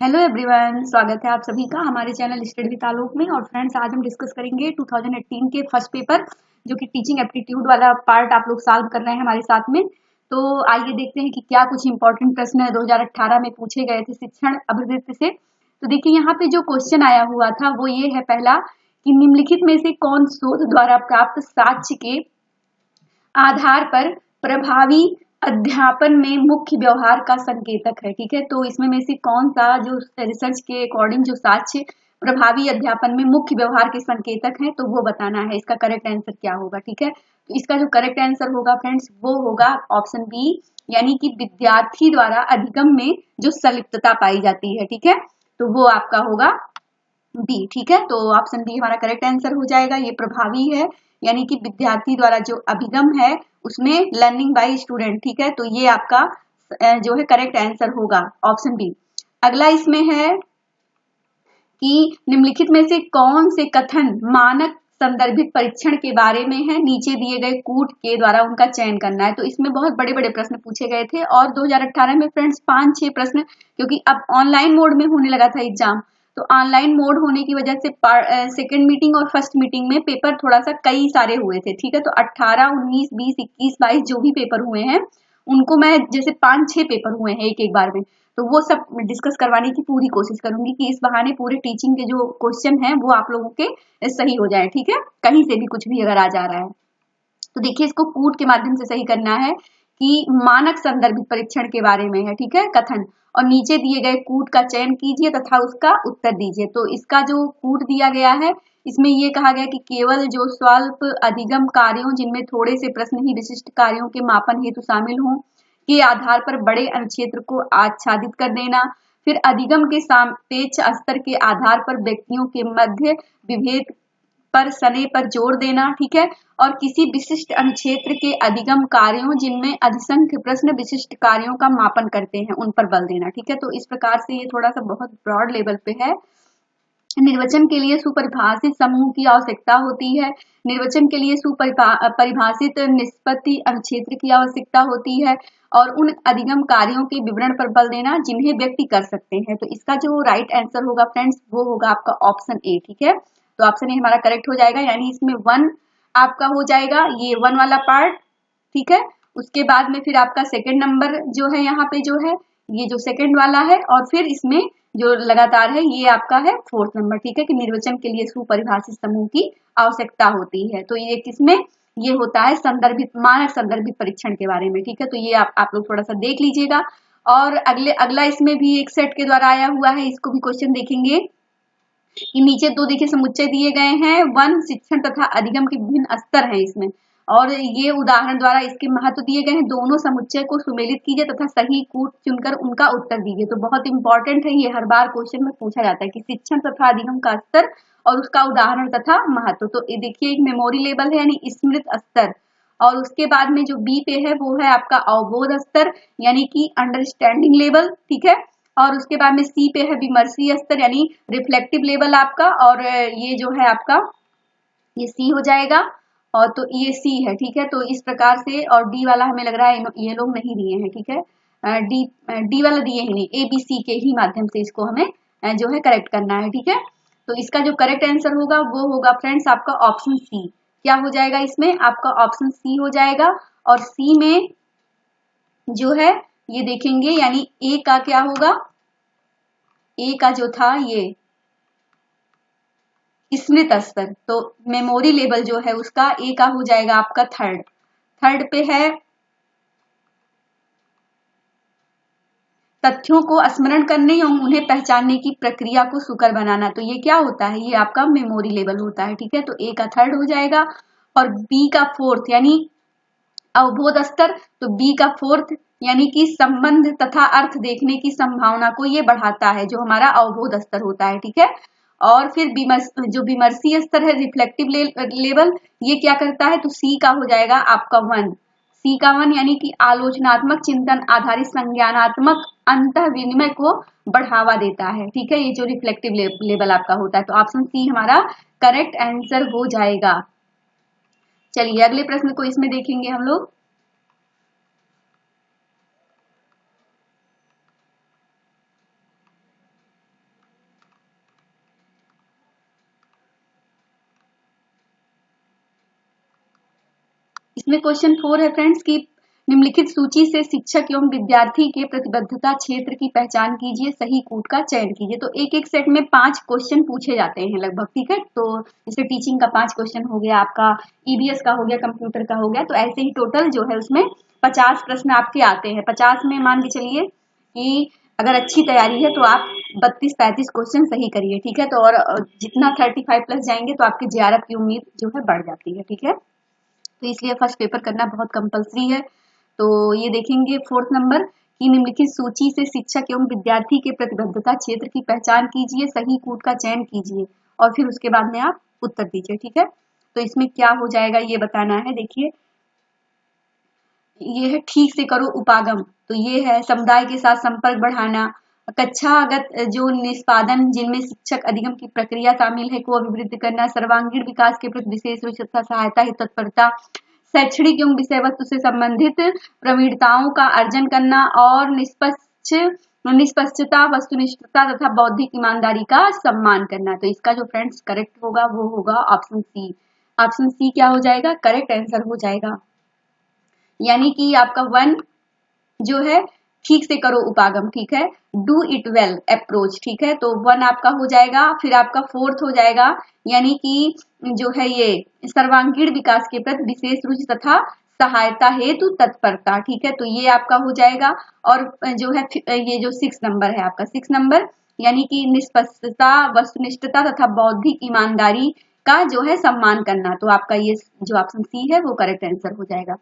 Hello everyone, स्वागत है आप सभी का हमारे चैनल स्टडी विद आलोक में। और फ्रेंड्स, आज हम डिस्कस करेंगे 2018 के फर्स्ट पेपर जो कि टीचिंग एप्टीट्यूड वाला पार्ट आप लोग सॉल्व कर रहे हैं हमारे साथ में। तो आइए देखते हैं कि क्या कुछ इंपॉर्टेंट प्रश्न 2018 में पूछे गए थे शिक्षण अभिवृत्ति से। तो देखिए, यहाँ पे जो क्वेश्चन आया हुआ था वो ये है पहला, कि निम्नलिखित में से कौन शोध द्वारा प्राप्त साक्ष्य के आधार पर प्रभावी अध्यापन में मुख्य व्यवहार का संकेतक है। ठीक है, तो इसमें में से कौन सा जो रिसर्च के अकॉर्डिंग जो साक्ष्य प्रभावी अध्यापन में मुख्य व्यवहार के संकेतक है, तो वो बताना है। इसका करेक्ट आंसर क्या होगा। ठीक है, तो इसका जो करेक्ट आंसर होगा फ्रेंड्स, वो होगा ऑप्शन बी, यानी कि विद्यार्थी द्वारा अधिगम में जो संलिप्तता पाई जाती है। ठीक है, तो वो आपका होगा बी। ठीक है, तो ऑप्शन बी हमारा करेक्ट आंसर हो जाएगा। ये प्रभावी है, यानी कि विद्यार्थी द्वारा जो अभिगम है उसमें लर्निंग बाय स्टूडेंट। ठीक है, तो ये आपका जो है करेक्ट आंसर होगा ऑप्शन बी। अगला इसमें है कि निम्नलिखित में से कौन से कथन मानक संदर्भित परीक्षण के बारे में है, नीचे दिए गए कूट के द्वारा उनका चयन करना है। तो इसमें बहुत बड़े बड़े प्रश्न पूछे गए थे और 2018 में फ्रेंड्स 5-6 प्रश्न, क्योंकि अब ऑनलाइन मोड में होने लगा था एग्जाम, तो ऑनलाइन मोड होने की वजह से सेकेंड मीटिंग और फर्स्ट मीटिंग में पेपर थोड़ा सा कई सारे हुए थे। ठीक है, तो 18, 19, 20, 21, 22 जो भी पेपर हुए हैं उनको मैं जैसे 5-6 पेपर हुए हैं एक एक बार में, तो वो सब डिस्कस करवाने की पूरी कोशिश करूंगी कि इस बहाने पूरे टीचिंग के जो क्वेश्चन हैं वो आप लोगों के सही हो जाए। ठीक है, कहीं से भी कुछ भी अगर आ जा रहा है तो देखिए, इसको कूट के माध्यम से सही करना है कि मानक संदर्भित परीक्षण के बारे में है। ठीक है, कथन, और नीचे दिए गए कूट का चयन कीजिए तथा उसका उत्तर दीजिए। तो इसका जो कूट दिया गया है इसमें ये कहा गया कि केवल जो स्वल्प अधिगम कार्यों जिनमें थोड़े से प्रश्न ही विशिष्ट कार्यों के मापन हेतु शामिल हों के आधार पर बड़े अनुक्षेत्र को आच्छादित कर देना। फिर अधिगम के सापेक्ष स्तर के आधार पर व्यक्तियों के मध्य विभेद पर सने पर जोर देना। ठीक है, और किसी विशिष्ट अनुक्षेत्र के अधिगम कार्यों जिनमें अधिसंख्य प्रश्न विशिष्ट कार्यों का मापन करते हैं उन पर बल देना। ठीक है, तो इस प्रकार से ये थोड़ा सा बहुत ब्रॉड लेवल पे है। निर्वचन के लिए सुपरिभाषित समूह की आवश्यकता होती है। निर्वचन के लिए सुपरिभाषित निष्पत्ति अनुक्षेत्र की आवश्यकता होती है और उन अधिगम कार्यों के विवरण पर बल देना जिन्हें व्यक्ति कर सकते हैं। तो इसका जो राइट आंसर होगा फ्रेंड्स, वो होगा आपका ऑप्शन ए। ठीक है, तो ऑप्शन ए हमारा करेक्ट हो जाएगा, यानी इसमें 1 आपका हो जाएगा, ये 1 वाला पार्ट। ठीक है, उसके बाद में फिर आपका सेकंड नंबर जो है यहाँ पे जो है ये जो सेकंड वाला है, और फिर इसमें जो लगातार है ये आपका है फोर्थ नंबर। ठीक है, कि निर्वचन के लिए सुपरिभाषित समूह की आवश्यकता होती है। तो ये किसमें ये होता है, संदर्भित मानक संदर्भित परीक्षण के बारे में। ठीक है, तो ये आप लोग थोड़ा सा देख लीजिएगा। और अगला इसमें भी एक सेट के द्वारा आया हुआ है, इसको भी क्वेश्चन देखेंगे कि नीचे दो देखिए समुच्चय दिए गए हैं, वन शिक्षण तथा अधिगम के विभिन्न स्तर हैं इसमें, और ये उदाहरण द्वारा इसके महत्व दिए गए हैं। दोनों समुच्चय को सुमेलित कीजिए तथा सही कूट चुनकर उनका उत्तर दीजिए। तो बहुत इंपॉर्टेंट है, ये हर बार क्वेश्चन में पूछा जाता है कि शिक्षण तथा अधिगम का स्तर और उसका उदाहरण तथा महत्व। तो ये देखिए, एक मेमोरी लेवल है यानी स्मृत स्तर, और उसके बाद में जो बी पे है वो है आपका अवबोध स्तर यानी कि अंडरस्टैंडिंग लेवल। ठीक है, और उसके बाद में सी पे है विमर्शीय स्तर यानी रिफ्लेक्टिव लेवल आपका, और ये जो है आपका ये सी हो जाएगा, और तो ये सी है। ठीक है, तो इस प्रकार से, और डी वाला हमें लग रहा है ये लोग नहीं दिए हैं। ठीक है, डी डी वाला दिए ही नहीं, ए बी सी के ही माध्यम से इसको हमें जो है करेक्ट करना है। ठीक है, तो इसका जो करेक्ट आंसर होगा वो होगा फ्रेंड्स आपका ऑप्शन सी। क्या हो जाएगा, इसमें आपका ऑप्शन सी हो जाएगा। और सी में जो है ये देखेंगे, यानी ए का क्या होगा, ए का जो था ये स्मृत स्तर, तो मेमोरी लेवल जो है उसका ए का हो जाएगा आपका थर्ड। थर्ड पे है तथ्यों को स्मरण करने एवं उन्हें पहचानने की प्रक्रिया को सुकर बनाना। तो ये क्या होता है, ये आपका मेमोरी लेवल होता है। ठीक है, तो ए का थर्ड हो जाएगा। और बी का फोर्थ यानी अवबोध स्तर, तो बी का फोर्थ यानी कि संबंध तथा अर्थ देखने की संभावना को ये बढ़ाता है, जो हमारा अवबोध स्तर होता है। ठीक है, और फिर जो विमर्शीय स्तर है रिफ्लेक्टिव लेवल, ये क्या करता है, तो सी का हो जाएगा आपका 1। सी का 1 यानी कि आलोचनात्मक चिंतन आधारित संज्ञानात्मक अंत विनिमय को बढ़ावा देता है। ठीक है, ये जो रिफ्लेक्टिव लेवल आपका होता है, तो ऑप्शन सी हमारा करेक्ट आंसर हो जाएगा। चलिए अगले प्रश्न को इसमें देखेंगे हम लोग। इसमें क्वेश्चन 4 है फ्रेंड्स की निम्नलिखित सूची से शिक्षक एवं विद्यार्थी के प्रतिबद्धता क्षेत्र की पहचान कीजिए, सही कूट का चयन कीजिए। तो एक एक सेट में 5 क्वेश्चन पूछे जाते हैं लगभग, ठीक है। तो जैसे टीचिंग का 5 क्वेश्चन हो गया, आपका ईबीएस का हो गया, कंप्यूटर का हो गया, तो ऐसे ही टोटल जो है उसमें 50 प्रश्न आपके आते हैं। 50 में मान के चलिए कि अगर अच्छी तैयारी है तो आप 32-35 क्वेश्चन सही करिए, ठीक है। तो और जितना 35 प्लस जाएंगे तो आपकी जेआरएफ की उम्मीद जो है बढ़ जाती है, ठीक है। तो इसलिए फर्स्ट पेपर करना बहुत कंपलसरी है। तो ये देखेंगे 4th नंबर की निम्नलिखित सूची से शिक्षक एवं विद्यार्थी के प्रतिबद्धता क्षेत्र की पहचान कीजिए, सही कूट का चयन कीजिए और फिर उसके बाद में आप उत्तर दीजिए, ठीक है। तो इसमें क्या हो जाएगा ये बताना है। देखिए ये है ठीक से करो उपागम, तो ये है समुदाय के साथ संपर्क बढ़ाना, कक्षागत जो निष्पादन जिनमें शिक्षक अधिगम की प्रक्रिया शामिल है को अभिवृद्धि करना, सर्वांगीण विकास के प्रति विशेष रुचि तथा सहायता हेतु तत्परता, शैक्षणिक एवं विषय वस्तु से संबंधित प्रवीणताओं का अर्जन करना और निष्पक्षता, वस्तुनिष्ठता तथा बौद्धिक ईमानदारी का सम्मान करना। तो इसका जो फ्रेंड्स करेक्ट होगा वो होगा ऑप्शन सी। ऑप्शन सी क्या हो जाएगा, करेक्ट आंसर हो जाएगा। यानी कि आपका 1 जो है ठीक से करो उपागम, ठीक है, डू इट वेल अप्रोच, ठीक है। तो 1 आपका हो जाएगा। फिर आपका 4th हो जाएगा, यानी कि जो है ये सर्वांगीण विकास के प्रति विशेष रुचि तथा सहायता हेतु तत्परता, ठीक है। तो ये आपका हो जाएगा। और जो है ये जो 6 नंबर है आपका 6 नंबर, यानी कि निष्पक्षता, वस्तुनिष्ठता तथा बौद्धिक ईमानदारी का जो है सम्मान करना। तो आपका ये जो ऑप्शन सी है वो करेक्ट आंसर हो जाएगा।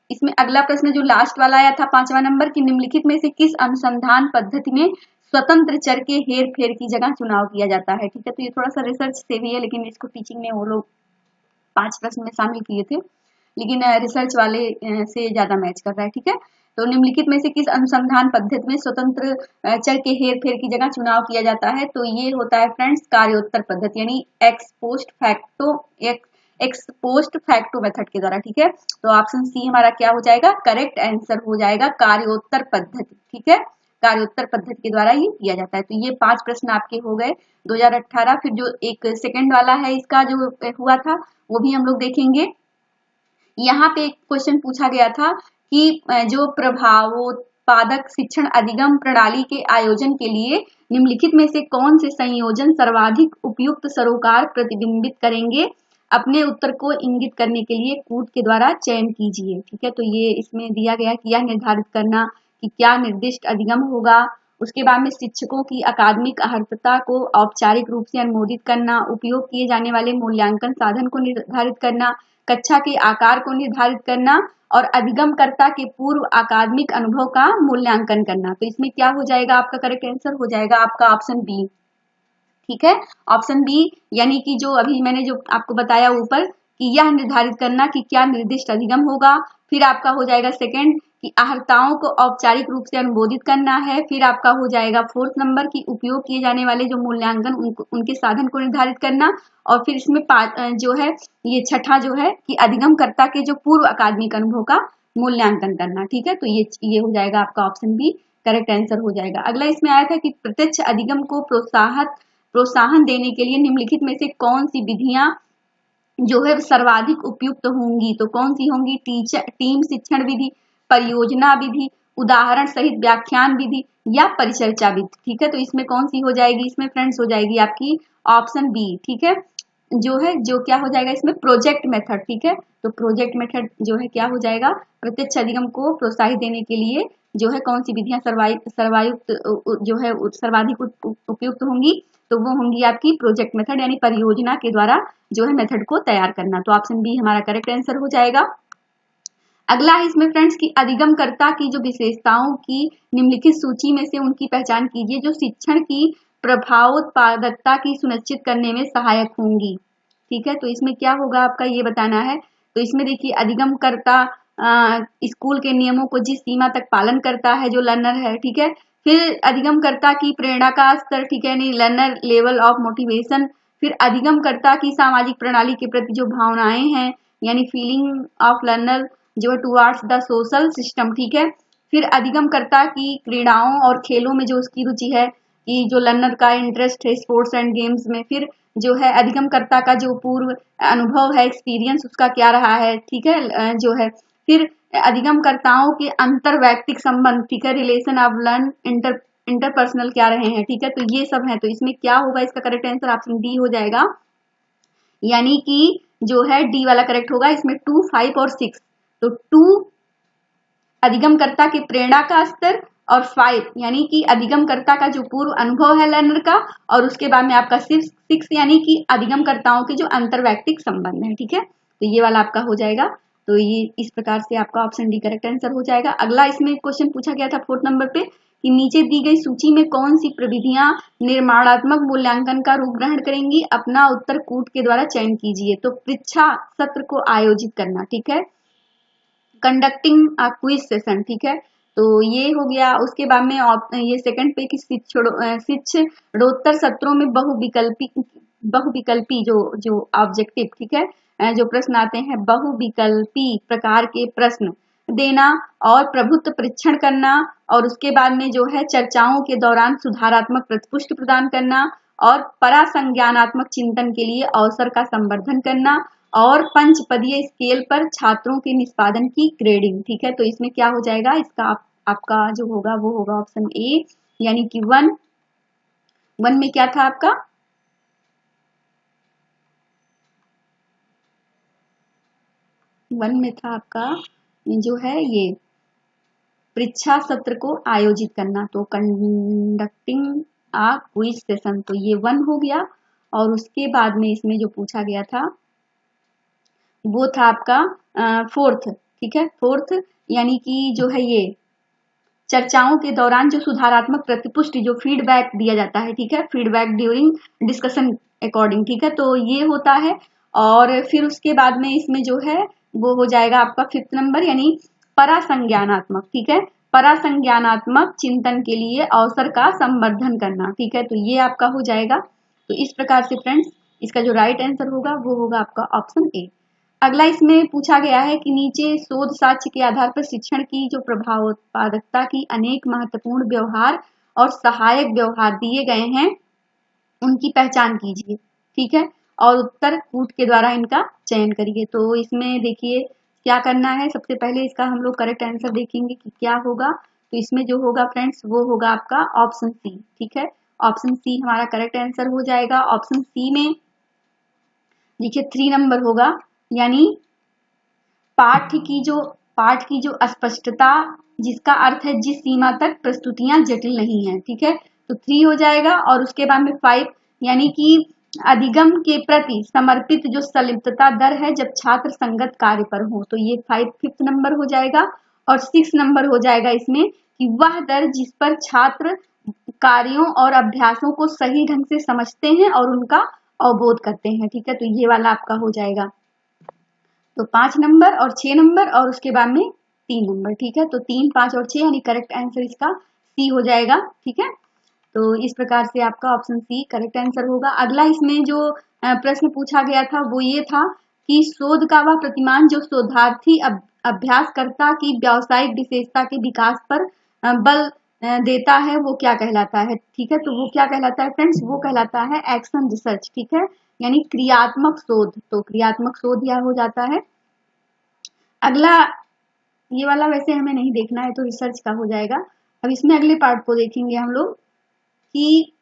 इसमें अगला प्रश्न जो लास्ट वाला आया था 5वां नंबर की निम्नलिखित में से किस अनुसंधान पद्धति में स्वतंत्र चर के हेर फेर की जगह चुनाव किया जाता है, ठीक है। तो ये थोड़ा सा रिसर्च से भी है, लेकिन इसको टीचिंग में वो लोग 5 प्रश्न में शामिल किए थे, लेकिन रिसर्च वाले से ज्यादा मैच कर रहा है, ठीक है। तो निम्नलिखित में से किस अनुसंधान पद्धति में स्वतंत्र चर के हेर फेर की जगह चुनाव किया जाता है, तो ये होता है फ्रेंड्स कार्योत्तर पद्धति, यानी एक्स पोस्ट फैक्टो मेथड के द्वारा, ठीक है। तो ऑप्शन सी हमारा क्या हो जाएगा, करेक्ट आंसर हो जाएगा, कार्योत्तर पद्धति, ठीक है। कार्योत्तर पद्धति के द्वारा ये किया जाता है। तो ये 5 प्रश्न आपके हो गए 2018। फिर जो एक सेकंड वाला है इसका जो हुआ था वो भी हम लोग देखेंगे। यहाँ पे एक क्वेश्चन पूछा गया था कि जो प्रभावोत्पादक शिक्षण अधिगम प्रणाली के आयोजन के लिए निम्नलिखित में से कौन से संयोजन सर्वाधिक उपयुक्त सरोकार प्रतिबिंबित करेंगे, अपने उत्तर को इंगित करने के लिए कूट के द्वारा चयन कीजिए, ठीक है। तो ये इसमें दिया गया कि यह निर्धारित करना कि क्या निर्दिष्ट अधिगम होगा, उसके बाद में शिक्षकों की अकादमिक अहर्ता को औपचारिक रूप से अनुमोदित करना, उपयोग किए जाने वाले मूल्यांकन साधन को निर्धारित करना, कक्षा के आकार को निर्धारित करना और अधिगमकर्ता के पूर्व अकादमिक अनुभव का मूल्यांकन करना। तो इसमें क्या हो जाएगा, आपका करेक्ट आंसर हो जाएगा आपका ऑप्शन बी, ठीक है। ऑप्शन बी, यानी कि जो अभी मैंने जो आपको बताया ऊपर कि यह निर्धारित करना कि क्या निर्दिष्ट अधिगम होगा। फिर आपका हो जाएगा सेकंड कि अहर्ताओं को औपचारिक रूप से अनुमोदित करना है। फिर आपका हो जाएगा 4th नंबर की उपयोग किए जाने वाले जो मूल्यांकन उनके साधन को निर्धारित करना। और फिर इसमें जो है ये छठा जो है कि अधिगमकर्ता के जो पूर्व अकादमिक अनुभव का मूल्यांकन करना, ठीक है। तो ये हो जाएगा आपका ऑप्शन बी, करेक्ट आंसर हो जाएगा। अगला इसमें आया था कि प्रत्यक्ष अधिगम को प्रोत्साहन देने के लिए निम्नलिखित में से कौन सी विधियां जो है सर्वाधिक उपयुक्त होंगी, तो कौन सी होंगी, टीम शिक्षण विधि, परियोजना विधि, उदाहरण सहित व्याख्यान विधि या परिचर्चा विधि, ठीक है। तो इसमें कौन सी हो जाएगी, इसमें फ्रेंड्स हो जाएगी आपकी ऑप्शन बी, ठीक है। जो क्या हो जाएगा इसमें प्रोजेक्ट मेथड, ठीक है। तो प्रोजेक्ट मेथड जो है क्या हो जाएगा, प्रत्यक्ष अधिगम को प्रोत्साहित देने के लिए जो है कौन सी विधियां सर्वाधिक उपयुक्त होंगी, तो वो होंगी आपकी प्रोजेक्ट मेथड, यानी परियोजना के द्वारा जो है मेथड को तैयार करना। तो ऑप्शन बी हमारा करेक्ट आंसर हो जाएगा। अगला है इसमें फ्रेंड्स की अधिगमकर्ता की जो विशेषताओं की निम्नलिखित सूची में से उनकी पहचान कीजिए जो शिक्षण की प्रभावोत्पादकता की सुनिश्चित करने में सहायक होंगी, ठीक है। तो इसमें क्या होगा आपका ये बताना है। तो इसमें देखिए अधिगमकर्ता स्कूल के नियमों को जिस सीमा तक पालन करता है जो लर्नर है, ठीक है। फिर अधिगमकर्ता की प्रेरणा का स्तर, ठीक है, यानी लर्नर लेवल ऑफ मोटिवेशन। फिर अधिगमकर्ता की सामाजिक प्रणाली के प्रति जो भावनाएं हैं, यानी फीलिंग ऑफ लर्नर जो है टुवार्ड्स द सोशल सिस्टम, ठीक है। फिर अधिगमकर्ता की क्रीड़ाओं और खेलों में जो उसकी रुचि है कि जो लर्नर का इंटरेस्ट है स्पोर्ट्स एंड गेम्स में, फिर जो है अधिगमकर्ता का जो पूर्व अनुभव है, एक्सपीरियंस उसका क्या रहा है, ठीक है, जो है फिर अधिगमकर्ताओं के अंतर वैयक्तिक संबंध, ठीक है, रिलेशन ऑफ लर्न इंटरपर्सनल क्या रहे हैं, ठीक है, तो ये सब है। तो इसमें क्या होगा, इसका करेक्ट आंसर ऑप्शन डी हो जाएगा, यानी कि जो है डी वाला करेक्ट होगा। इसमें 2, 5 और 6, तो 2 अधिगमकर्ता के प्रेरणा का स्तर और 5 यानी कि अधिगमकर्ता का जो पूर्व अनुभव है लर्नर का, और उसके बाद में आपका 6 यानी कि अधिगमकर्ताओं के जो अंतर्वैयक्तिक संबंध है, ठीक है, तो ये वाला आपका हो जाएगा। तो ये इस प्रकार से आपका ऑप्शन डी करेक्ट आंसर हो जाएगा। अगला इसमें क्वेश्चन पूछा गया था 4 नंबर पे कि नीचे दी गई सूची में कौन सी प्रविधियां निर्माणात्मक मूल्यांकन का रूप ग्रहण करेंगी, अपना उत्तर कूट के द्वारा चयन कीजिए। तो परीक्षा सत्र को आयोजित करना, ठीक है, कंडक्टिंग अ क्विज सेशन, ठीक है, तो ये हो गया। उसके बाद में ये सेकंड पे कि शिक्षणोत्तर सत्रों में बहुविकल्पी जो ऑब्जेक्टिव, ठीक है, जो प्रश्न आते हैं बहुविकल्पी प्रकार के प्रश्न देना और प्रभुत्व परीक्षण करना, और उसके बाद में जो है चर्चाओं के दौरान सुधारात्मक प्रतिपुष्टि प्रदान करना और परासंज्ञानात्मक चिंतन के लिए अवसर का संवर्धन करना और पंचपदीय स्केल पर छात्रों के निष्पादन की ग्रेडिंग, ठीक है, तो इसमें क्या हो जाएगा, इसका आपका जो होगा वो होगा ऑप्शन ए, यानी कि 1 में क्या था आपका, 1 में था आपका जो है ये परीक्षा सत्र को आयोजित करना, तो कंडक्टिंग आ क्विज सेशन, तो ये 1 हो गया। और उसके बाद में इसमें जो पूछा गया था वो था आपका 4th, ठीक है, 4th यानी कि जो है ये चर्चाओं के दौरान जो सुधारात्मक प्रतिपुष्टि जो फीडबैक दिया जाता है, ठीक है, फीडबैक ड्यूरिंग डिस्कशन अकॉर्डिंग, ठीक है, तो ये होता है। और फिर उसके बाद में इसमें जो है वो हो जाएगा आपका 5th नंबर, यानी परासंज्ञानात्मक, ठीक है, परासंज्ञानात्मक चिंतन के लिए अवसर का संवर्धन करना, ठीक है, तो ये आपका हो जाएगा। तो इस प्रकार से फ्रेंड्स इसका जो राइट आंसर होगा वो होगा आपका ऑप्शन ए। अगला इसमें पूछा गया है कि नीचे शोध साक्ष्य के आधार पर शिक्षण की जो प्रभावोत्पादकता की अनेक महत्वपूर्ण व्यवहार और सहायक व्यवहार दिए गए हैं उनकी पहचान कीजिए, ठीक है, और उत्तर कूट के द्वारा इनका चयन करिए। तो इसमें देखिए क्या करना है, सबसे पहले इसका हम लोग करेक्ट आंसर देखेंगे कि क्या होगा। तो इसमें जो होगा फ्रेंड्स वो होगा आपका ऑप्शन सी, ठीक है, ऑप्शन सी हमारा करेक्ट आंसर हो जाएगा। ऑप्शन सी में देखिए 3 नंबर होगा, यानी पाठ की जो अस्पष्टता, जिसका अर्थ है जिस सीमा तक प्रस्तुतियां जटिल नहीं है, ठीक है, तो 3 हो जाएगा। और उसके बाद में 5 यानी कि अधिगम के प्रति समर्पित जो संलिप्तता दर है जब छात्र संगत कार्य पर हो, तो ये 5th नंबर हो जाएगा। और 6 नंबर हो जाएगा इसमें कि वह दर जिस पर छात्र कार्यों और अभ्यासों को सही ढंग से समझते हैं और उनका अवबोध करते हैं, ठीक है, तो ये वाला आपका हो जाएगा। तो 5 नंबर और 6 नंबर और उसके बाद में 3 नंबर, ठीक है, तो 3, 5 और 6 यानी करेक्ट आंसर इसका सी हो जाएगा, ठीक है। तो इस प्रकार से आपका ऑप्शन सी करेक्ट आंसर होगा। अगला इसमें जो प्रश्न पूछा गया था वो ये था कि शोध का वह प्रतिमान जो शोधार्थी अभ्यासकर्ता की व्यावसायिक विशेषता के विकास पर बल देता है वो क्या कहलाता है, ठीक है, तो वो क्या कहलाता है फ्रेंड्स, वो कहलाता है एक्शन रिसर्च, ठीक है, यानी क्रियात्मक शोध। तो क्रियात्मक शोध यह हो जाता है। अगला ये वाला वैसे हमें नहीं देखना है तो रिसर्च का हो जाएगा। अब इसमें अगले पार्ट को देखेंगे हम लोग कि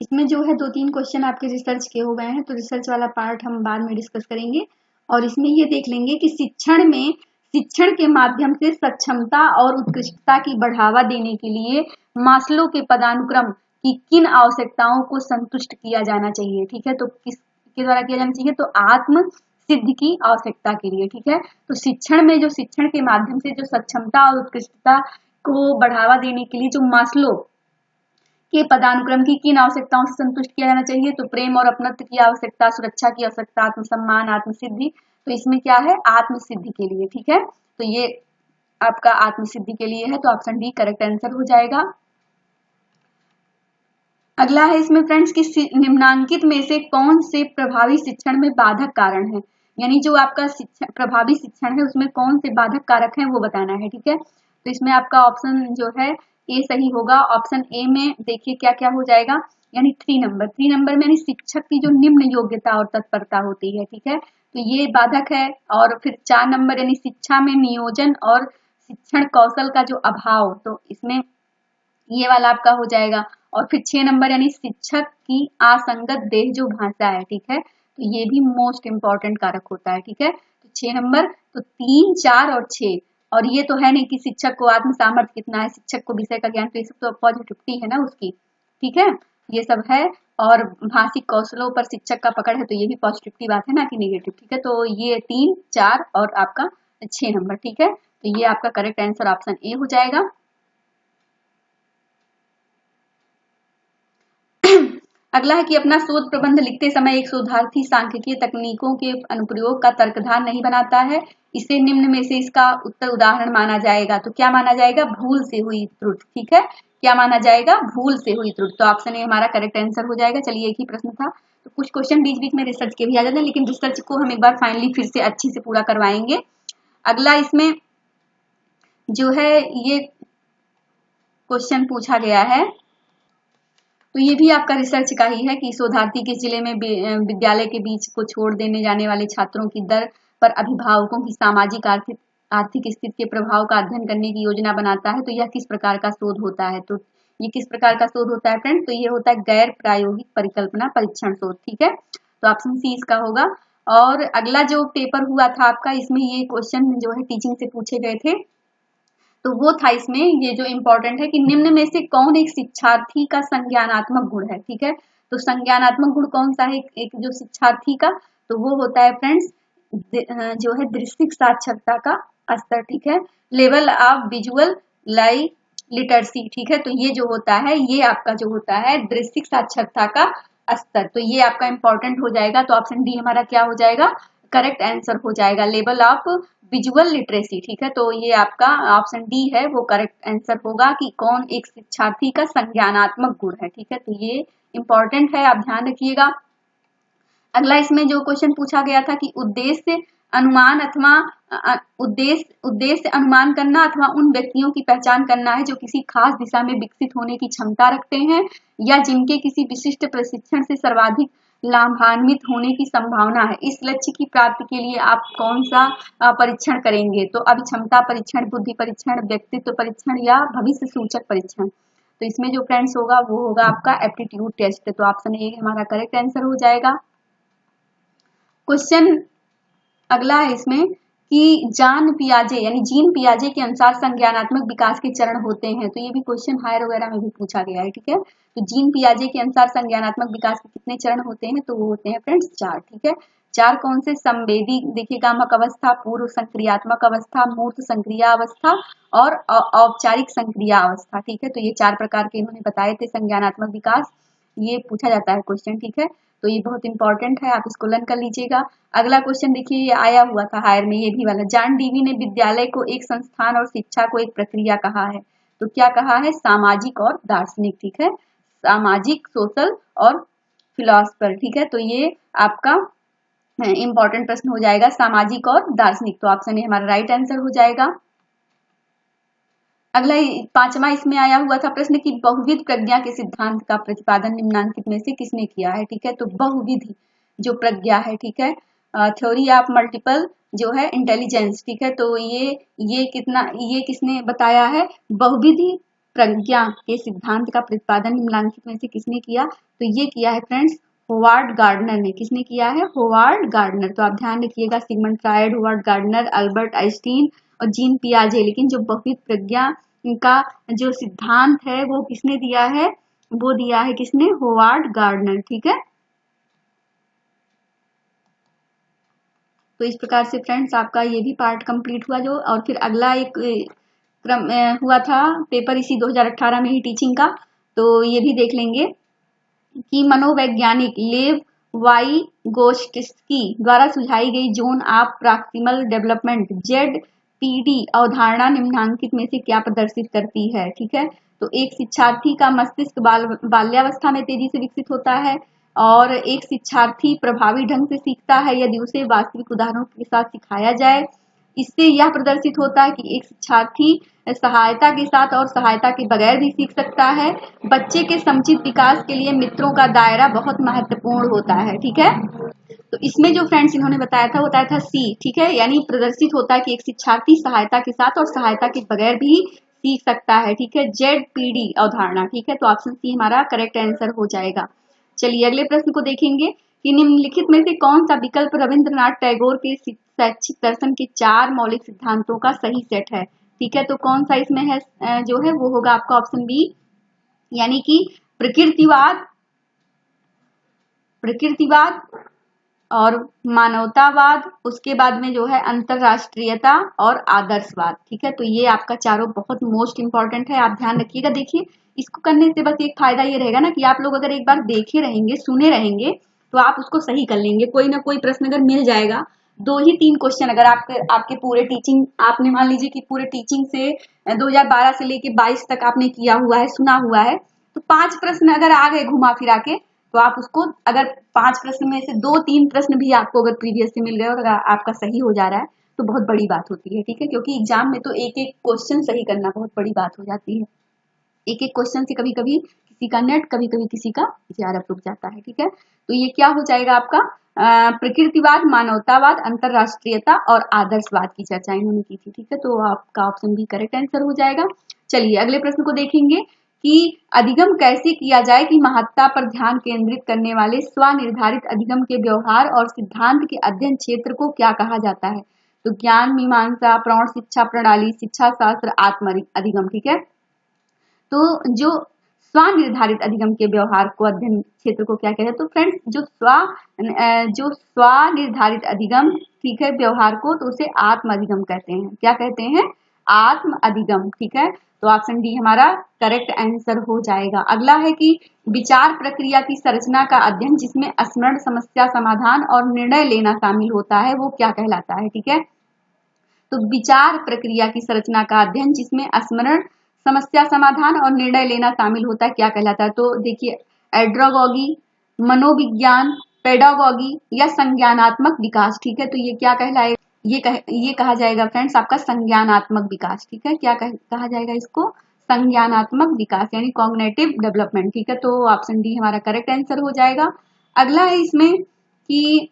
इसमें जो है 2-3 क्वेश्चन आपके रिसर्च के हो गए हैं, तो रिसर्च वाला पार्ट हम बाद में डिस्कस करेंगे। और इसमें ये देख लेंगे कि शिक्षण के माध्यम से सक्षमता और उत्कृष्टता की बढ़ावा देने के लिए मास्लो के पदानुक्रम की किन आवश्यकताओं को संतुष्ट किया जाना चाहिए, ठीक है, तो किसके द्वारा किया जाना चाहिए, तो आत्म सिद्धि की आवश्यकता के लिए, ठीक है, तो शिक्षण के माध्यम से जो सक्षमता और उत्कृष्टता को बढ़ावा देने के लिए जो मास्लो के पदानुक्रम की किन आवश्यकताओं से संतुष्ट किया जाना चाहिए, तो प्रेम और अपनत्व की आवश्यकता, सुरक्षा की आवश्यकता, आत्मसम्मान, आत्मसिद्धि, तो इसमें क्या है आत्मसिद्धि के लिए, ठीक है, तो ये आपका आत्मसिद्धि के लिए है, तो ऑप्शन डी करेक्ट आंसर हो जाएगा। अगला है इसमें फ्रेंड्स कि निम्नांकित में से कौन से प्रभावी शिक्षण में बाधक कारण है, यानी जो आपका शिक्षण प्रभावी शिक्षण है उसमें कौन से बाधक कारक हैं वो बताना है, ठीक है। तो इसमें आपका ऑप्शन जो है ए सही होगा। ऑप्शन ए में देखिए क्या क्या हो जाएगा, यानी 3 नंबर में यानी शिक्षक की जो निम्न योग्यता और तत्परता होती है, ठीक है, तो ये बाधक है। और फिर 4 नंबर यानी शिक्षा में नियोजन और शिक्षण कौशल का जो अभाव, तो इसमें ये वाला आपका हो जाएगा। और फिर 6 नंबर यानी शिक्षक की असंगत देह जो भाषा है, ठीक है, तो ये भी मोस्ट इंपॉर्टेंट कारक होता है, ठीक है। तो 6 नंबर, तो 3, 4 और 6। और ये तो है नहीं कि शिक्षक को आत्म सामर्थ्य कितना है, शिक्षक को विषय का ज्ञान, तो ये सब तो पॉजिटिविटी है ना उसकी, ठीक है, ये सब है। और भाषिक कौशलों पर शिक्षक का पकड़ है, तो ये भी पॉजिटिव बात है ना कि निगेटिव, ठीक है। तो ये 3, 4 और आपका 6 नंबर, ठीक है। तो ये आपका करेक्ट आंसर ऑप्शन ए हो जाएगा। अगला है कि अपना शोध प्रबंध लिखते समय एक शोधार्थी सांख्यिकीय तकनीकों के अनुप्रयोग का तर्कधार नहीं बनाता है, इसे निम्न में से इसका उत्तर उदाहरण माना जाएगा। तो क्या माना जाएगा, भूल से हुई त्रुटि, ठीक है, क्या माना जाएगा, भूल से हुई त्रुटि। तो ऑप्शन ए हमारा करेक्ट आंसर हो जाएगा। चलिए एक ही प्रश्न था, तो कुछ क्वेश्चन बीच बीच में रिसर्च के भी आ जाते हैं, लेकिन रिसर्च को हम एक बार फाइनली फिर से अच्छी से पूरा करवाएंगे। अगला इसमें जो है ये क्वेश्चन पूछा गया है, तो ये भी आपका रिसर्च का ही है कि शोधार्थी किस जिले में विद्यालय के बीच को छोड़ देने जाने वाले छात्रों की दर पर अभिभावकों की सामाजिक आर्थिक आर्थिक स्थिति के प्रभाव का अध्ययन करने की योजना बनाता है। तो यह किस प्रकार का शोध होता है, तो ये किस प्रकार का शोध होता है फ्रेंड, तो ये होता है गैर प्रायोगिक परिकल्पना परीक्षण शोध, ठीक है। तो ऑप्शन सी इसका होगा। और अगला जो पेपर हुआ था आपका, इसमें ये क्वेश्चन जो है टीचिंग से पूछे गए थे, तो वो था इसमें ये जो इम्पोर्टेंट है कि निम्न में से कौन एक शिक्षार्थी का संज्ञानात्मक गुण है, ठीक है। तो संज्ञानात्मक गुण कौन सा है एक जो शिक्षार्थी का, तो वो होता है फ्रेंड्स जो है दृष्टिक साक्षरता का स्तर, ठीक है, level of visual lie literacy, ठीक है। तो ये जो होता है ये आपका जो होता है दृष्टिक साक्षरता का स्तर, तो ये आपका इंपॉर्टेंट हो जाएगा। तो ऑप्शन डी हमारा क्या हो जाएगा, करेक्ट आंसर हो जाएगा, लेवल ऑफ विजुअल लिटरेसी, ठीक है। तो ये आपका ऑप्शन डी है वो करेक्ट आंसर होगा कि कौन एक शिक्षार्थी का संज्ञानात्मक गुण है, ठीक है। तो ये इंपॉर्टेंट है, आप ध्यान रखिएगा। अगला इसमें जो क्वेश्चन पूछा गया था कि उद्देश्य अनुमान अथवा उद्देश्य अनुमान करना अथवा उन व्यक्तियों की पहचान करना है जो किसी खास दिशा में विकसित होने की क्षमता रखते हैं या जिनके किसी विशिष्ट प्रशिक्षण से सर्वाधिक लाभान्वित होने की संभावना है। इस लक्ष्य की प्राप्ति के लिए आप कौन सा परीक्षण करेंगे, तो अभिक्षमता परीक्षण, बुद्धि परीक्षण, व्यक्तित्व परीक्षण या भविष्य सूचक परीक्षण। तो इसमें जो फ्रेंड्स होगा वो होगा आपका एप्टीट्यूड टेस्ट। तो ऑप्शन ए हमारा करेक्ट आंसर हो जाएगा। क्वेश्चन अगला है इसमें कि जान पियाजे यानी जीन पियाजे के अनुसार संज्ञानात्मक विकास के चरण होते हैं। तो ये भी क्वेश्चन हायर वगैरह में भी पूछा गया है, ठीक है। तो जीन पियाजे के अनुसार संज्ञानात्मक विकास के कितने चरण होते हैं, तो वो होते हैं फ्रेंड्स 4, ठीक है। 4 कौन से, संवेदी देखिएगामक अवस्था, पूर्व संक्रियात्मक अवस्था, मूर्त संक्रिया अवस्था और औपचारिक संक्रिया अवस्था, ठीक है। तो ये 4 प्रकार के इन्होंने बताए थे संज्ञानात्मक विकास, ये पूछा जाता है क्वेश्चन, ठीक है। तो ये बहुत इंपॉर्टेंट है, आप इसको लर्न कर लीजिएगा। अगला क्वेश्चन देखिए ये आया हुआ था हायर में, ये भी वाला, जॉन डीवी ने विद्यालय को एक संस्थान और शिक्षा को एक प्रक्रिया कहा है। तो क्या कहा है, सामाजिक और दार्शनिक, ठीक है, सामाजिक, सोशल और फिलोसफर, ठीक है। तो ये आपका इंपॉर्टेंट प्रश्न हो जाएगा, सामाजिक और दार्शनिक। तो ऑप्शन ए हमारा राइट आंसर हो जाएगा। अगला 5वां इसमें आया हुआ था प्रश्न कि बहुविध प्रज्ञा के सिद्धांत का प्रतिपादन निम्नांकित में से किसने किया है, ठीक है। तो बहुविध जो प्रज्ञा है, ठीक है, थ्योरी ऑफ मल्टीपल जो है इंटेलिजेंस, ठीक है। तो ये किसने बताया है, बहुविधि प्रज्ञा के सिद्धांत का प्रतिपादन निम्नांकित में से किसने किया, तो ये किया है फ्रेंड्स होवार्ड गार्डनर ने। किसने किया है, होवार्ड गार्डनर। तो आप ध्यान रखिएगा, Sigmund Freud, Howard Gardner, Albert Einstein और जीन पियाजे। लेकिन जो बहुविध प्रज्ञा का जो सिद्धांत है वो किसने दिया है, वो दिया है किसने, होवार्ड गार्डनर, ठीक है। तो इस प्रकार से फ्रेंड्स आपका ये भी पार्ट कंप्लीट हुआ जो, और फिर अगला एक क्रम हुआ था पेपर इसी 2018 में ही टीचिंग का, तो ये भी देख लेंगे कि मनोवैज्ञानिक लेव वाइगोत्स्की द्वारा सुझाई गई zone of proximal development ZPD अवधारणा निम्नांकित में से क्या प्रदर्शित करती है, ठीक है। तो एक शिक्षार्थी का मस्तिष्क बाल्यावस्था में तेजी से विकसित होता है और एक शिक्षार्थी प्रभावी ढंग से सीखता है यदि उसे वास्तविक उदाहरणों के साथ सिखाया जाए। इससे यह प्रदर्शित होता है कि एक शिक्षार्थी सहायता के साथ और सहायता के बगैर भी सीख सकता है। बच्चे के समुचित विकास के लिए मित्रों का दायरा बहुत महत्वपूर्ण होता है। ठीक है, तो इसमें जो फ्रेंड्स इन्होंने बताया था सी। ठीक है, यानी प्रदर्शित होता है कि एक शिक्षार्थी सहायता के साथ और सहायता के बगैर भी सीख सकता है। ठीक है, ZPD अवधारणा। ठीक है, तो ऑप्शन सी हमारा करेक्ट आंसर हो जाएगा। चलिए अगले प्रश्न को देखेंगे कि निम्नलिखित में से कौन सा विकल्प रविंद्रनाथ टैगोर के शैक्षिक दर्शन के 4 मौलिक सिद्धांतों का सही सेट है। ठीक है, तो कौन सा इसमें है जो है वो होगा आपका ऑप्शन बी, यानी कि प्रकृतिवाद और मानवतावाद, उसके बाद में जो है अंतरराष्ट्रीयता और आदर्शवाद। ठीक है, तो ये आपका चारों बहुत मोस्ट इंपॉर्टेंट है, आप ध्यान रखिएगा। देखिए इसको करने से बस एक फायदा ये रहेगा ना कि आप लोग अगर एक बार देखे रहेंगे, सुने रहेंगे, तो आप उसको सही कर लेंगे। कोई ना कोई प्रश्न अगर मिल जाएगा, 2 ही 3 क्वेश्चन अगर आपके पूरे टीचिंग, आपने मान लीजिए कि पूरे टीचिंग से 2012 से लेके 22 तक आपने किया हुआ है, सुना हुआ है, तो 5 प्रश्न अगर आ गए घुमा फिरा के, तो आप उसको अगर 5 प्रश्न में से 2-3 प्रश्न भी आपको अगर प्रीवियस से मिल गए और अगर आपका सही हो जा रहा है तो बहुत बड़ी बात होती है। ठीक है, क्योंकि एग्जाम में तो एक एक क्वेश्चन सही करना बहुत बड़ी बात हो जाती है। एक एक क्वेश्चन से कभी कभी किसी का नेट, कभी कभी किसी का ज्यादा रुक जाता है। ठीक है, तो ये क्या हो जाएगा आपका प्रकृतिवाद, मानवतावाद, अंतरराष्ट्रीयता और आदर्शवाद की चर्चा इन्होंने की थी। ठीक है, तो आपका ऑप्शन भी करेक्ट आंसर हो जाएगा। चलिए अगले प्रश्न को देखेंगे कि अधिगम कैसे किया जाए कि महत्ता पर ध्यान केंद्रित करने वाले स्वनिर्धारित अधिगम के व्यवहार और सिद्धांत के अध्ययन क्षेत्र को क्या कहा जाता है। तो ज्ञान मीमांसा, प्रौढ़ शिक्षा प्रणाली, शिक्षा शास्त्र, आत्म अधिगम। ठीक है, तो जो स्वनिर्धारित अधिगम के व्यवहार को अध्ययन क्षेत्र को क्या कहते हैं, तो फ्रेंड्स जो स्वनिर्धारित अधिगम, ठीक है, व्यवहार को, तो उसे आत्म अधिगम कहते हैं। क्या कहते हैं? आत्म अधिगम। ठीक है, तो ऑप्शन डी हमारा करेक्ट आंसर हो जाएगा। अगला है कि विचार प्रक्रिया की संरचना का अध्ययन जिसमें स्मरण, समस्या समाधान और निर्णय लेना शामिल होता है, वो क्या कहलाता है। ठीक है, तो विचार प्रक्रिया की संरचना का अध्ययन जिसमें स्मरण, समस्या समाधान और निर्णय लेना शामिल होता है, क्या कहलाता है। तो देखिए एड्रोगॉगी, मनोविज्ञान, पेडागॉगी या संज्ञानात्मक विकास। ठीक है, तो ये क्या कहलाए, ये कहा जाएगा फ्रेंड्स आपका संज्ञानात्मक विकास। ठीक है, क्या कहा जाएगा इसको, संज्ञानात्मक विकास यानी कॉग्निटिव डेवलपमेंट। ठीक है, तो ऑप्शन डी हमारा करेक्ट आंसर हो जाएगा। अगला है इसमें कि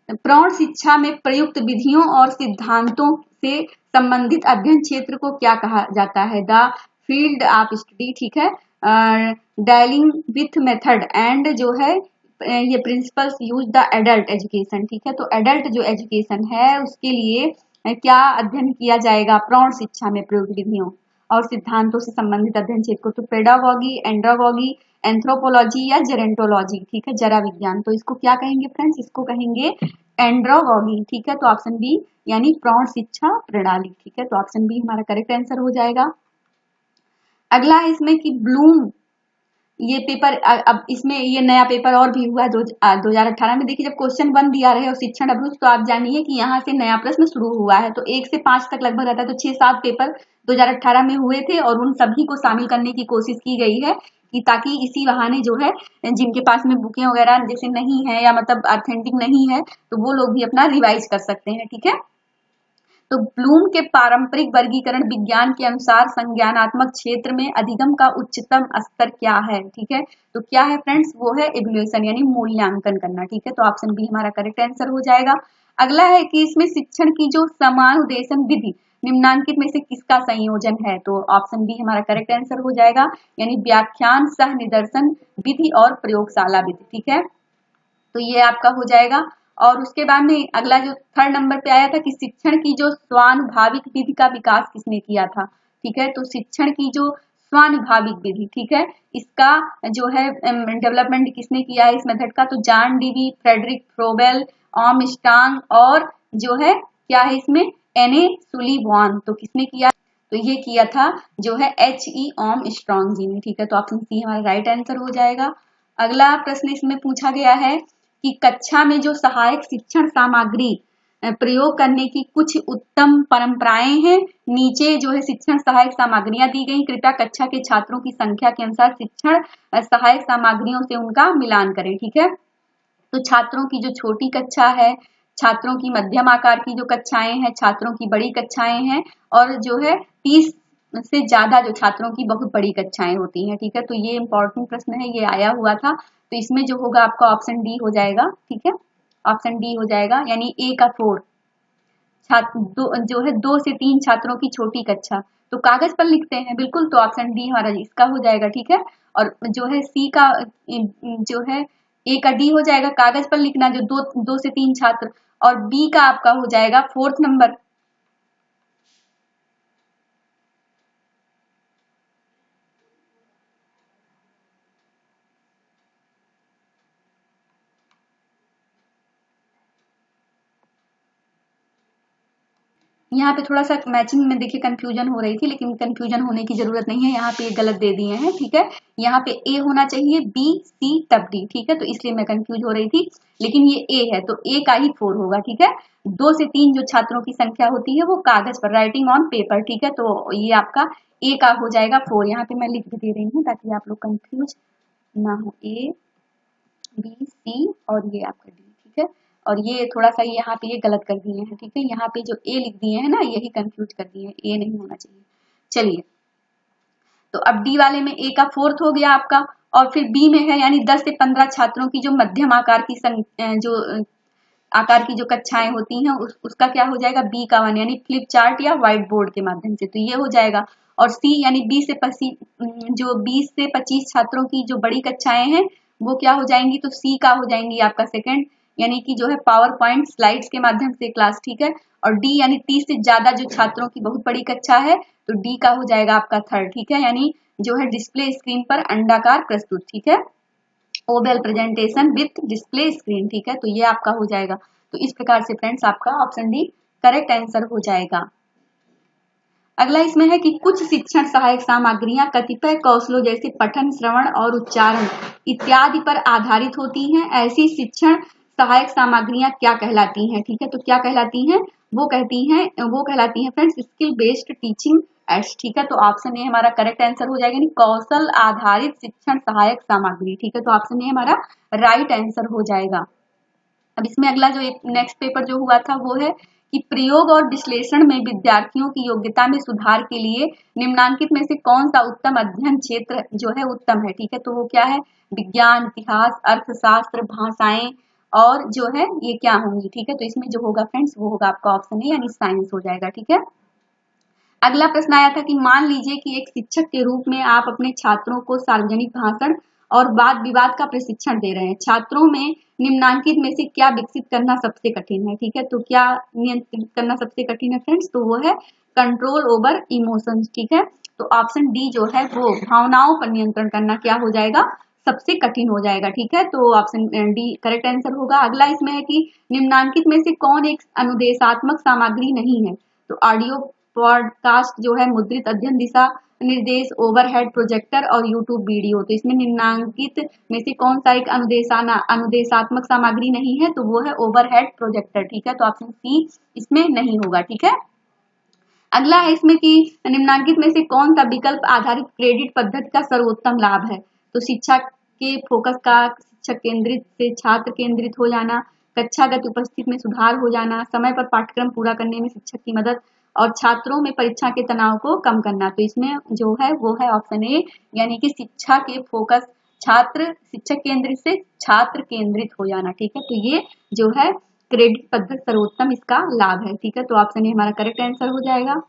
प्रौढ़ शिक्षा में प्रयुक्त विधियों और सिद्धांतों से संबंधित अध्ययन क्षेत्र को क्या कहा जाता है। The field of study. ठीक है, डीलिंग विथ मेथड एंड जो है ये principles use the adult education. ठीक है, तो एडल्ट जो एजुकेशन है उसके लिए क्या अध्ययन किया जाएगा, प्रौढ़ शिक्षा में प्रयुक्त विधियों और सिद्धांतों से संबंधित अध्ययन क्षेत्र को, तो पेडागॉगी, एंड्रोगॉगी, एंथ्रोपोलॉजी या जेरेंटोलॉजी। ठीक है, जरा विज्ञान, तो इसको क्या कहेंगे फ्रेंड्स, इसको कहेंगे एंड्रोगॉगी। ठीक है, तो ऑप्शन बी यानी प्रौढ़ शिक्षा प्रणाली। ठीक है, तो ऑप्शन बी हमारा करेक्ट आंसर हो जाएगा। अगला है इसमें कि ब्लूम, ये पेपर अब इसमें ये नया पेपर और भी हुआ है 2018 में। देखिए जब क्वेश्चन 1 दिया रहे और शिक्षण अभिरुचि, तो आप जानिए कि यहाँ से नया प्रश्न शुरू हुआ है। तो 1 से 5 तक लगभग रहता है, तो 6-7 पेपर 2018 में हुए थे और उन सभी को शामिल करने की कोशिश की गई है कि ताकि इसी बहाने जो है जिनके पास में बुकें वगैरह जैसे नहीं है या मतलब ऑथेंटिक नहीं है, तो वो लोग भी अपना रिवाइज कर सकते हैं। ठीक है, तो ब्लूम के पारंपरिक वर्गीकरण विज्ञान के अनुसार संज्ञानात्मक क्षेत्र में अधिगम का उच्चतम स्तर क्या है। ठीक है, तो क्या है फ्रेंड्स, वो है इवैल्यूएशन यानी मूल्यांकन करना। ठीक है, तो ऑप्शन बी हमारा करेक्ट आंसर हो जाएगा। अगला है कि इसमें शिक्षण की जो समानुदेशन विधि निम्नांकित में से किसका संयोजन है, तो ऑप्शन बी हमारा करेक्ट आंसर हो जाएगा, यानी व्याख्यान, सह निदर्शन विधि और प्रयोगशाला विधि। ठीक है, तो ये आपका हो जाएगा। और उसके बाद में अगला जो 3rd नंबर पे आया था कि शिक्षण की जो स्वानुभाविक विधि का विकास किसने किया था। ठीक है, तो शिक्षण की जो स्वानुभाविक विधि, ठीक है, इसका जो है डेवलपमेंट किसने किया है इस मेथड का, तो John Dewey, Friedrich Froebel, Armstrong और जो है क्या है इसमें एनए सुलीवान। तो किसने किया, तो ये किया था जो है HE आर्मस्ट्रांग जी ने। ठीक है, तो ऑप्शन सी हमारा राइट आंसर हो जाएगा। अगला प्रश्न इसमें पूछा गया है कि कक्षा में जो सहायक शिक्षण सामग्री प्रयोग करने की कुछ उत्तम परंपराएं हैं। नीचे जो है शिक्षण सहायक सामग्रियां दी गई, कृपया कक्षा के छात्रों की संख्या के अनुसार शिक्षण सहायक सामग्रियों से उनका मिलान करें। ठीक है, तो छात्रों की जो छोटी कक्षा है, छात्रों की मध्यम आकार की जो कक्षाएं हैं, छात्रों की बड़ी कक्षाएं हैं, और जो है 30 से ज्यादा जो छात्रों की बहुत बड़ी कक्षाएं होती हैं। ठीक है, तो ये इंपॉर्टेंट प्रश्न है, ये आया हुआ था। तो इसमें जो होगा आपका ऑप्शन डी हो जाएगा। ठीक है, ऑप्शन डी हो जाएगा, यानी ए का 4 छात्र जो है 2 से 3 छात्रों की छोटी कक्षा, तो कागज पर लिखते हैं बिल्कुल, तो ऑप्शन डी हमारा इसका हो जाएगा। ठीक है, और जो है सी का जो है ए का डी हो जाएगा, कागज पर लिखना जो 2 से 3 छात्र, और बी का आपका हो जाएगा 4th नंबर। यहाँ पे थोड़ा सा मैचिंग में देखिए कंफ्यूजन हो रही थी, लेकिन कंफ्यूजन होने की जरूरत नहीं है, यहाँ पे गलत दे दिए हैं। ठीक है, यहाँ पे ए होना चाहिए, बी सी तब डी। ठीक है, तो इसलिए मैं कंफ्यूज हो रही थी, लेकिन ये ए है तो ए का ही 4 होगा। ठीक है, 2 से 3 जो छात्रों की संख्या होती है वो कागज पर, राइटिंग ऑन पेपर। ठीक है, तो ये आपका ए का हो जाएगा 4। यहाँ पे मैं लिख भी दे रही हूँ ताकि आप लोग कंफ्यूज ना हो, ए बी सी और ये आपका डी। ठीक है, और ये थोड़ा सा यहाँ पे ये गलत कर दिए हैं। ठीक है, यहाँ पे जो ए लिख दिए हैं ना, यही कंफ्यूज कर दिए हैं, ए नहीं होना चाहिए। चलिए, तो अब डी वाले में ए का 4th हो गया आपका, और फिर बी में है यानी 10 से 15 छात्रों की जो मध्यम आकार की आकार की जो कक्षाएं होती हैं, उसका क्या हो जाएगा, बी का 1, यानी फ्लिप चार्ट या व्हाइट बोर्ड के माध्यम से, तो ये हो जाएगा। और सी यानी 20 से 25 छात्रों की जो बड़ी कक्षाएं हैं वो क्या हो जाएंगी, तो सी का हो जाएंगी आपका 2nd, यानी कि जो है पावर पॉइंट स्लाइड्स के माध्यम से क्लास। ठीक है, और डी यानी 30 से ज्यादा जो छात्रों की बहुत बड़ी कक्षा है, तो डी का हो जाएगा आपका 3rd। ठीक है, यानी जो है डिस्प्ले स्क्रीन पर अंडाकार प्रस्तुत। ठीक है, Oval presentation with display screen. ठीक है, तो ये आपका हो जाएगा। तो इस प्रकार से फ्रेंड्स आपका ऑप्शन डी करेक्ट आंसर हो जाएगा। अगला इसमें है कि कुछ शिक्षण सहायक सामग्रियां कतिपय कौशलों जैसे पठन, श्रवण और उच्चारण इत्यादि पर आधारित होती हैं। ऐसी शिक्षण सहायक सामग्रियां क्या कहलाती हैं? ठीक है, तो क्या कहलाती हैं? वो कहलाती हैं friends skill based teaching ads. ठीक है, तो ऑप्शन ए हमारा करेक्ट आंसर हो जाएगा, यानी कौशल आधारित शिक्षण सहायक सामग्री। ठीक है, तो ऑप्शन ए हमारा राइट आंसर हो जाएगा। अब इसमें अगला जो एक नेक्स्ट पेपर जो हुआ था वो है कि प्रयोग और विश्लेषण में विद्यार्थियों की योग्यता में सुधार के लिए निम्नांकित में से कौन सा उत्तम अध्ययन क्षेत्र जो है उत्तम है। ठीक है, तो वो क्या है, विज्ञान, इतिहास, अर्थशास्त्र, भाषाएं और जो है ये क्या होंगी। ठीक है, तो इसमें जो होगा फ्रेंड्स वो होगा आपका ऑप्शन ए, यानी साइंस हो जाएगा। ठीक है, अगला प्रश्न आया था कि मान लीजिए कि एक शिक्षक के रूप में आप अपने छात्रों को सार्वजनिक भाषण और वाद विवाद का प्रशिक्षण दे रहे हैं। छात्रों में निम्नांकित में से क्या विकसित करना सबसे कठिन है? ठीक है, तो क्या नियंत्रित करना सबसे कठिन है फ्रेंड्स, तो वो है कंट्रोल ओवर इमोशंस। ठीक है, तो ऑप्शन डी जो है वो भावनाओं पर नियंत्रण करना क्या हो जाएगा, सबसे कठिन हो जाएगा। ठीक है, तो ऑप्शन डी करेक्ट आंसर होगा। अगला इसमें है कि निम्नांकित में से कौन एक अनुदेशात्मक सामग्री नहीं है, तो ऑडियो पॉडकास्ट जो है, मुद्रित अध्ययन दिशा निर्देश, ओवरहेड प्रोजेक्टर और यूट्यूब वीडियो। तो इसमें निम्नांकित में से कौन सा एक अनुदेशात्मक सामग्री नहीं है, तो वो है ओवरहेड प्रोजेक्टर। ठीक है, तो ऑप्शन सी इसमें नहीं होगा। ठीक है, अगला है इसमें कि निम्नांकित में से कौन सा विकल्प आधारित क्रेडिट पद्धति का सर्वोत्तम लाभ है, तो शिक्षा के फोकस का शिक्षक केंद्रित से छात्र केंद्रित हो जाना, कक्षागत उपस्थिति में सुधार हो जाना, समय पर पाठ्यक्रम पूरा करने में शिक्षक की मदद और छात्रों में परीक्षा के तनाव को कम करना। तो इसमें जो है वो है ऑप्शन ए, यानी कि शिक्षा के फोकस शिक्षक केंद्रित से छात्र केंद्रित हो जाना। ठीक है, तो ये जो है क्रेडिट पद्धति सर्वोत्तम इसका लाभ है। ठीक है, तो ऑप्शन ए हमारा करेक्ट आंसर हो जाएगा।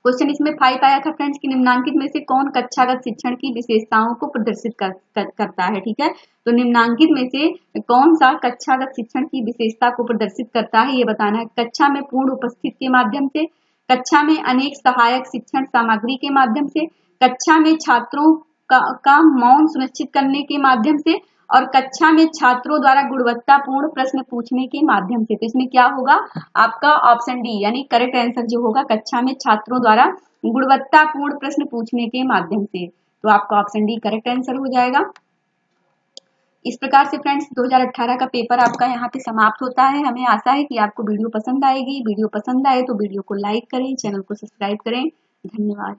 क्वेश्चन इसमें 5 आया था फ्रेंड्स कि निम्नांकित में से कौन कक्षागत शिक्षण की विशेषताओं को प्रदर्शित करता है। ठीक है, तो निम्नांकित में से कौन सा कक्षागत शिक्षण की विशेषता को प्रदर्शित करता है ये बताना है। कक्षा में पूर्ण उपस्थिति के माध्यम से, कक्षा में अनेक सहायक शिक्षण सामग्री के माध्यम से, कक्षा में छात्रों का मौन सुनिश्चित करने के माध्यम से, और कक्षा में छात्रों द्वारा गुणवत्तापूर्ण प्रश्न पूछने के माध्यम से। तो इसमें क्या होगा आपका ऑप्शन डी, यानी करेक्ट आंसर जो होगा कक्षा में छात्रों द्वारा गुणवत्तापूर्ण प्रश्न पूछने के माध्यम से। तो आपका ऑप्शन डी करेक्ट आंसर हो जाएगा। इस प्रकार से फ्रेंड्स 2018 का पेपर आपका यहाँ पे समाप्त होता है। हमें आशा है कि आपको वीडियो पसंद आएगी। वीडियो पसंद आए तो वीडियो को लाइक करें, चैनल को सब्सक्राइब करें। धन्यवाद।